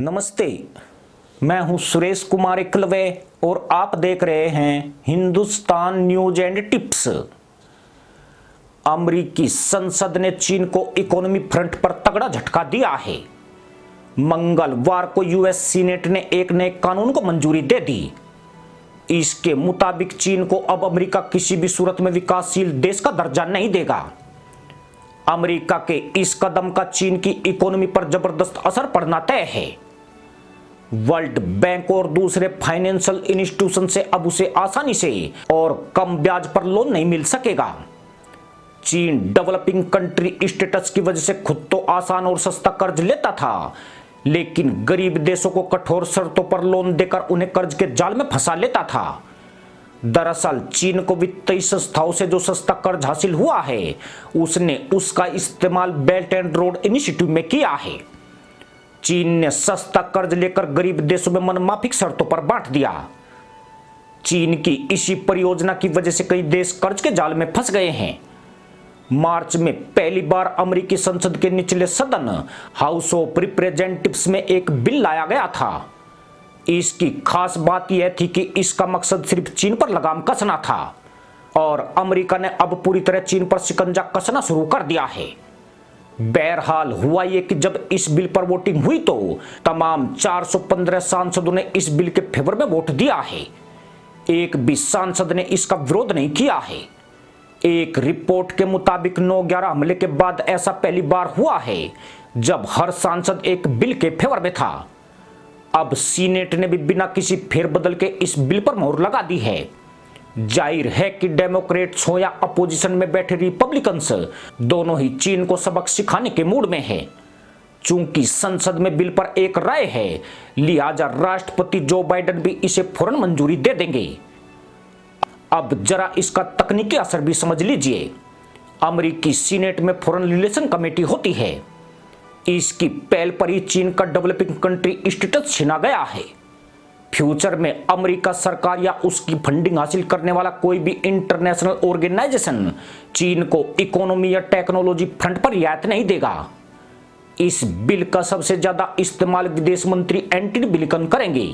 नमस्ते, मैं हूं सुरेश कुमार एकलवे और आप देख रहे हैं हिंदुस्तान न्यूज एंड टिप्स। अमेरिकी संसद ने चीन को इकोनॉमी फ्रंट पर तगड़ा झटका दिया है। मंगलवार को यूएस सीनेट ने एक नए कानून को मंजूरी दे दी। इसके मुताबिक चीन को अब अमेरिका किसी भी सूरत में विकासशील देश का दर्जा नहीं देगा। अमेरिका के इस कदम का चीन की इकोनॉमी पर जबरदस्त असर पड़ना तय है। वर्ल्ड बैंक और दूसरे फाइनेंशियल इंस्टीट्यूशन से अब उसे आसानी से और कम ब्याज पर लोन नहीं मिल सकेगा। चीन डेवलपिंग कंट्री स्टेटस की वजह से खुद तो आसान और सस्ता कर्ज लेता था, लेकिन गरीब देशों को कठोर शर्तों पर लोन देकर उन्हें कर्ज के जाल में फंसा लेता था। दरअसल चीन को वित्तीय संस्थाओं से जो सस्ता कर्ज हासिल हुआ है, उसने उसका इस्तेमाल बेल्ट एंड रोड इनिशिएटिव में किया है। चीन ने सस्ता कर्ज लेकर गरीब देशों में मनमाफिक शर्तों पर बांट दिया। चीन की इसी परियोजना की वजह से कई देश कर्ज के जाल में फंस गए हैं। मार्च में पहली बार अमेरिकी संसद के निचले सदन हाउस ऑफ रिप्रेजेंटेटिव्स में एक बिल लाया गया था। इसकी खास बात यह थी कि इसका मकसद सिर्फ चीन पर लगाम कसना था और अमेरिका ने अब पूरी तरह चीन पर शिकंजा कसना शुरू कर दिया है। बहरहाल हुआ ये कि जब इस बिल पर वोटिंग हुई तो तमाम 415 सांसदों ने इस बिल के फेवर में वोट दिया है। एक भी सांसद ने इसका विरोध नहीं किया है। एक रिपोर्ट के मुताबिक 9/11 हमले के बाद ऐसा पहली बार हुआ है जब हर सांसद एक बिल के फेवर में था। अब सीनेट ने भी बिना किसी फेरबदल के इस बिल पर मोहर लगा दी है। जाहिर है कि डेमोक्रेट्स हो या अपोजिशन में बैठे रिपब्लिकन्स, दोनों ही चीन को सबक सिखाने के मूड में है। चूंकि संसद में बिल पर एक राय है, लिहाजा राष्ट्रपति जो बाइडेन भी इसे फौरन मंजूरी दे देंगे। अब जरा इसका तकनीकी असर भी समझ लीजिए। अमेरिकी सीनेट में फॉरेन रिलेशन कमेटी होती है। इसकी पहल पर ही चीन का डेवलपिंग कंट्री स्टेटस छीना गया है। फ्यूचर में अमेरिका सरकार या उसकी फंडिंग हासिल करने वाला कोई भी इंटरनेशनल ऑर्गेनाइजेशन चीन को इकोनॉमी या टेक्नोलॉजी फ्रंट पर रियायत नहीं देगा। इस बिल का सबसे ज्यादा इस्तेमाल विदेश मंत्री एंटनी ब्लिंकन करेंगे।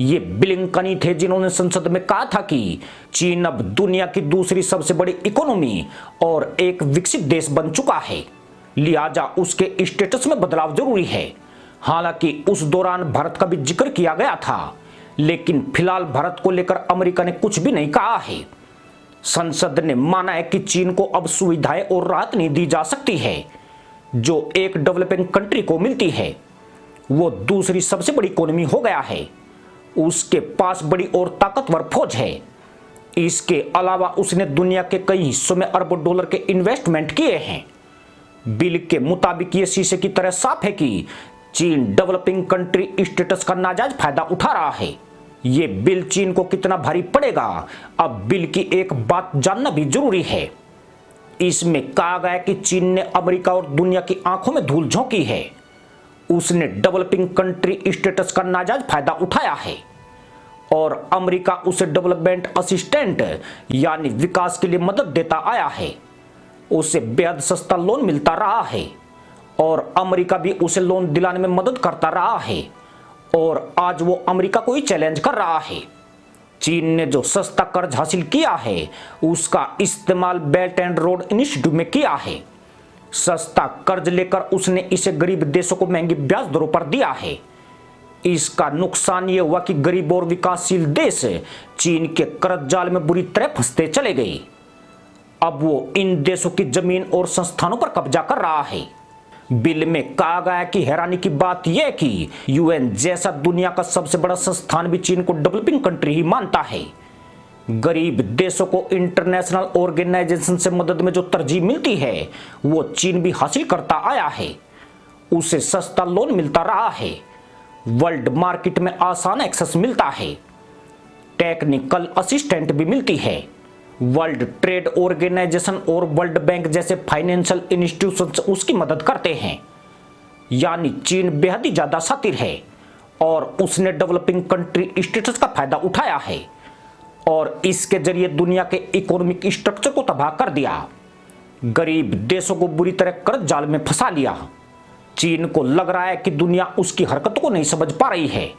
ये ब्लिंकन ही थे जिन्होंने संसद में कहा था कि चीन अब दुनिया की दूसरी सबसे बड़ी इकोनॉमी और एक विकसित देश बन चुका है, लिहाजा उसके स्टेटस में बदलाव जरूरी है। हालांकि उस दौरान भारत का भी जिक्र किया गया था, लेकिन फिलहाल भारत को लेकर अमेरिका ने कुछ भी नहीं कहा है। संसद ने माना है कि चीन को अब सुविधाएं और राहत नहीं दी जा सकती है जो एक डेवलपिंग कंट्री को मिलती है। वो दूसरी सबसे बड़ी इकोनॉमी हो गया है, उसके पास बड़ी और ताकतवर फौज है। इसके अलावा उसने दुनिया के कई हिस्सों में अरबों डॉलर के इन्वेस्टमेंट किए हैं। बिल के मुताबिक ये शीशे की तरह साफ है कि चीन डेवलपिंग कंट्री स्टेटस का नाजायज फायदा उठा रहा है। ये बिल चीन को कितना भारी पड़ेगा, अब बिल की एक बात जानना भी जरूरी है। इसमें कहा गया कि चीन ने अमेरिका और दुनिया की आंखों में धूल झोंकी है। उसने डेवलपिंग कंट्री स्टेटस का नाजायज फायदा उठाया है और अमेरिका उसे डेवलपमेंट असिस्टेंट यानी विकास के लिए मदद देता आया है। उसे बेहद सस्ता लोन मिलता रहा है और अमेरिका भी उसे लोन दिलाने में मदद करता रहा है और आज वो अमेरिका को ही चैलेंज कर रहा है। चीन ने जो सस्ता कर्ज हासिल किया है, उसका इस्तेमाल बेल्ट एंड रोड इनिशिएटिव में किया है। सस्ता कर्ज लेकर उसने इसे गरीब देशों को महंगी ब्याज दरों पर दिया है। इसका नुकसान यह हुआ कि गरीब और विकासशील देश चीन के कर्ज जाल में बुरी तरह फंसते चले गए। अब वो इन देशों की जमीन और संस्थानों पर कब्जा कर रहा है। बिल में कहा गया कि हैरानी की बात यह कि यूएन जैसा दुनिया का सबसे बड़ा संस्थान भी चीन को डेवलपिंग कंट्री ही मानता है। गरीब देशों को इंटरनेशनल ऑर्गेनाइजेशन से मदद में जो तरजीह मिलती है, वो चीन भी हासिल करता आया है। उसे सस्ता लोन मिलता रहा है, वर्ल्ड मार्केट में आसान एक्सेस मिलता है, टेक्निकल असिस्टेंट भी मिलती है। वर्ल्ड ट्रेड ऑर्गेनाइजेशन और वर्ल्ड बैंक जैसे फाइनेंशियल इंस्टीट्यूशंस उसकी मदद करते हैं। यानी चीन बेहद ही ज्यादा शातिर है और उसने डेवलपिंग कंट्री स्टेटस का फायदा उठाया है और इसके जरिए दुनिया के इकोनॉमिक स्ट्रक्चर को तबाह कर दिया। गरीब देशों को बुरी तरह कर्ज जाल में फंसा लिया। चीन को लग रहा है कि दुनिया उसकी हरकतों को नहीं समझ पा रही है,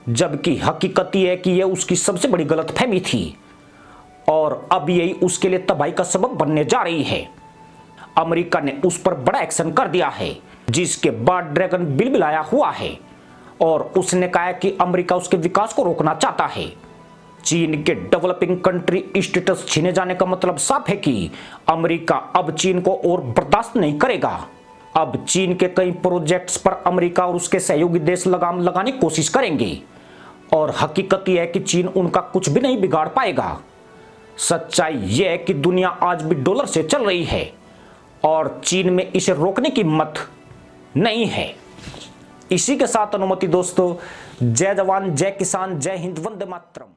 जबकि हकीकत यह है कि यह उसकी सबसे बड़ी गलतफहमी थी और अब यही उसके लिए तबाही का सबब बनने जा रही है। अमेरिका ने उस पर बड़ा एक्शन कर दिया है, जिसके बाद ड्रैगन बिलबिलाया हुआ है और उसने कहा है कि अमेरिका उसके विकास को रोकना चाहता है। चीन के डेवलपिंग कंट्री स्टेटस छीने जाने का मतलब साफ है कि अमेरिका अब चीन को और बर्दाश्त नहीं करेगा। अब चीन के कई प्रोजेक्ट्स पर अमेरिका और उसके सहयोगी देश लगाम लगाने की कोशिश करेंगे और हकीकत यह है कि चीन उनका कुछ भी नहीं बिगाड़ पाएगा। सच्चाई यह है कि दुनिया आज भी डॉलर से चल रही है और चीन में इसे रोकने की हिम्मत नहीं है। इसी के साथ अनुमति दोस्तों, जय जवान, जय किसान, जय हिंद, वंदे मातरम।